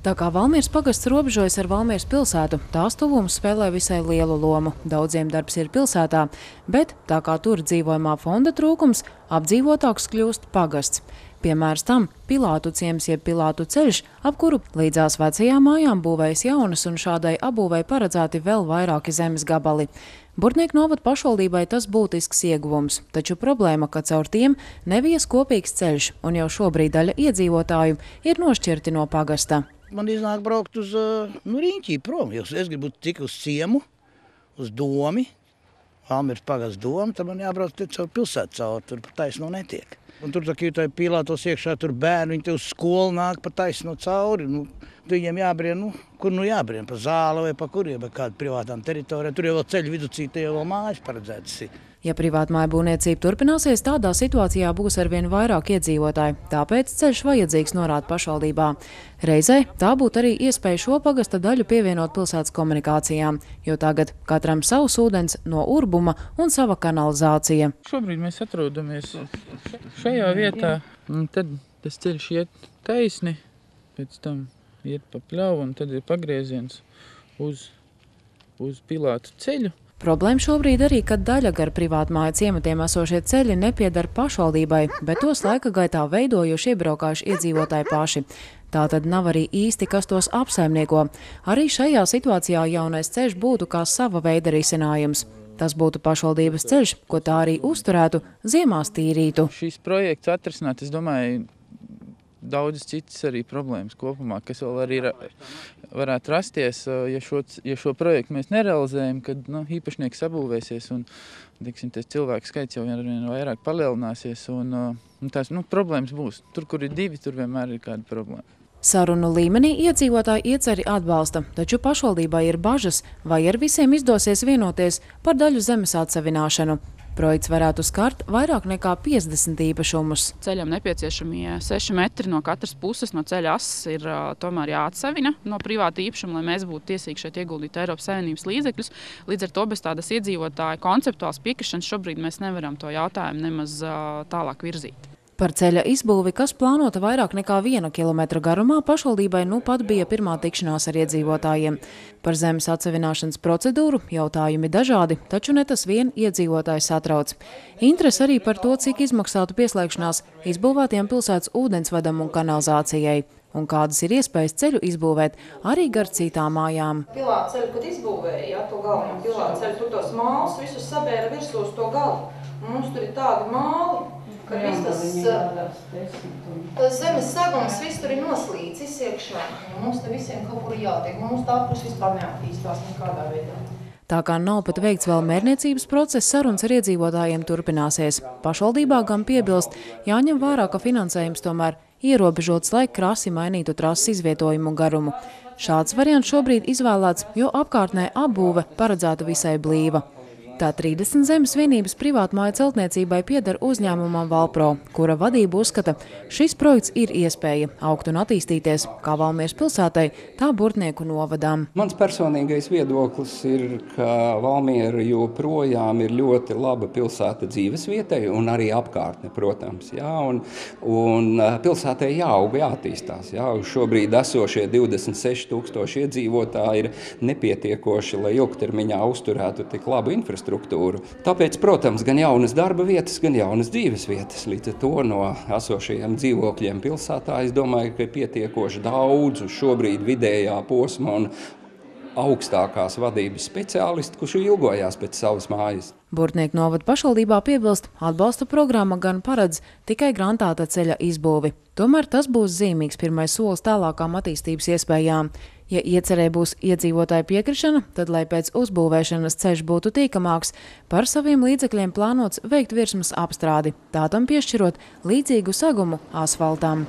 Tā kā Valmieras pagasts robežojas ar Valmieras pilsētu, tās tuvums spēlē visai lielu lomu. Daudziem darbs ir pilsētā, bet tā kā tur dzīvojamā fonda trūkums, apdzīvotāks kļūst pagasts. Piemērs tam Pilātu ciems jeb Pilātu ceļš, ap kuru līdzās vecajām mājām būvējas jaunas un šādai apbūvei paredzēti vēl vairāki zemes gabali. Burtnieku novada pašvaldībai tas būtisks ieguvums, taču problēma, ka caur tiem nevies kopīgs ceļš, un jau šobrīd daļa iedzīvotāju ir nošķirti no pagasta. Man iznāk braukt uz Riņķī prom, jo es gribu tik uz ciemu, uz domi, Valmieras pagasts domu, tad man jābrauc te caur pilsētu cauri, tur pa taisno netiek. Un tur tā kā Pilātos iekšā, tur bērni, viņi te uz skolu nāk pa taisno cauri, tu viņiem jābrien, kur jābrien, pa zāli vai pa kuriem, vai kādu privātām teritorijām, tur jau vēl ceļu viducī, te jau vēl mājas paredzētas ir. Ja privātmāju būvniecība turpināsies, tādā situācijā būs arvien vairāk iedzīvotāji, tāpēc ceļš vajadzīgs, norāda pašvaldībā. Reizē tā būtu arī iespēja šo pagasta daļu pievienot pilsētas komunikācijām, jo tagad katram savs ūdens no urbuma un sava kanalizācija. Šobrīd mēs atrodamies šajā vietā, un tad tas ceļš iet taisni, pēc tam iet pa pļauju, un tad ir pagrieziens uz Pilātu ceļu. Problēma šobrīd arī, ka daļa gar privātmāju ciematiem esošie ceļi nepiedara pašvaldībai, bet tos laika gaitā veidojuši iebraukājuši iedzīvotāji paši. Tātad nav arī īsti, kas tos apsaimnieko. Arī šajā situācijā jaunais ceļš būtu kā sava veida risinājums. Tas būtu pašvaldības ceļš, ko tā arī uzturētu, ziemās tīrītu. Šis projekts atrisināt, es domāju, daudzas citas arī problēmas kopumā, kas vēl arī varētu rasties, ja šo projektu mēs nerealizējam, kad īpašnieki sabūvēsies un tas cilvēku skaits jau vien vairāk palielināsies un tās problēmas būs. Tur, kur ir divi, tur vienmēr ir kāda problēma. Sarunu līmenī iedzīvotāji ieceri atbalsta, taču pašvaldībai ir bažas, vai ar visiem izdosies vienoties par daļu zemes atsavināšanu. Projekts varētu skart vairāk nekā 50 īpašumus. Ceļam nepieciešamie 6 metri no katras puses no ceļa ases ir tomēr jāatsavina no privāta īpašuma, lai mēs būtu tiesīgi šeit ieguldīt Eiropas Savienības līdzekļus. Līdz ar to bez tādas iedzīvotāju konceptuāls piekrišanas šobrīd mēs nevaram to jautājumu nemaz tālāk virzīt. Par ceļa izbūvi, kas plānota vairāk nekā 1 kilometra garumā, pašvaldībai pat bija pirmā tikšanās ar iedzīvotājiem. Par zemes atsavināšanas procedūru jautājumi dažādi, taču ne tas vien iedzīvotājs satrauc. Interese arī par to, cik izmaksātu pieslēgšanās izbūvētiem pilsētas ūdensvadam un kanalizācijai. Un kādas ir iespējas ceļu izbūvēt arī gar citām mājām. Pilāta ceļu, kad izbūvēja, to galveno Pilāta ceļu, tur tos mālus visus sabēra virsū uz to galu. Un mums tur ir tādi māli, ka viss tas zemes sagums viss tur ir noslīcis iekšā. Mums te visiem kaut kur jātiek. Mums tā puse vispār neattīstās nekādā veidā. Tā kā nav pat veikts vēl mērniecības process, sarunas ar iedzīvotājiem turpināsies. Pašvaldībā gan piebilst, jāņem vērā, ka finansējums tomēr ierobežots, lai krasi mainītu trases izvietojumu garumu. Šāds variants šobrīd izvēlēts, jo apkārtnē apbūve paredzēta visai blīva. Tā 30 zemes vienības privātmāju celtniecībai pieder uzņēmumam Valpro, kura vadība uzskata, šis projekts ir iespēja augt un attīstīties kā Valmieras pilsētai, tā Burtnieku novadām. Mans personīgais viedoklis ir, ka Valmiera joprojām ir ļoti laba pilsēta dzīvesvietai un arī apkārtne, protams. Jā, un pilsētai jāaug, jāattīstās. Jā. Šobrīd esošie 26 000 iedzīvotāji ir nepietiekoši, lai ilgtermiņā uzturētu tik labu infrastruktūru. Tāpēc, protams, gan jaunas darba vietas, gan jaunas dzīves vietas. Līdz ar to no esošajiem dzīvokļiem pilsētā, es domāju, ka ir pietiekoši daudz šobrīd vidējā posma un augstākās vadības speciālisti, kurš ilgojās pēc savas mājas. Burtnieku novada pašvaldībā piebilst, atbalsta programma gan paredz tikai grantēta ceļa izbūvi. Tomēr tas būs zīmīgs pirmais solis tālākām attīstības iespējām. Ja iecerē būs iedzīvotāju piekrišana, tad, lai pēc uzbūvēšanas ceļš būtu tīkamāks, par saviem līdzekļiem plānots veikt virsmas apstrādi, tā tam piešķirot līdzīgu segumu asfaltam.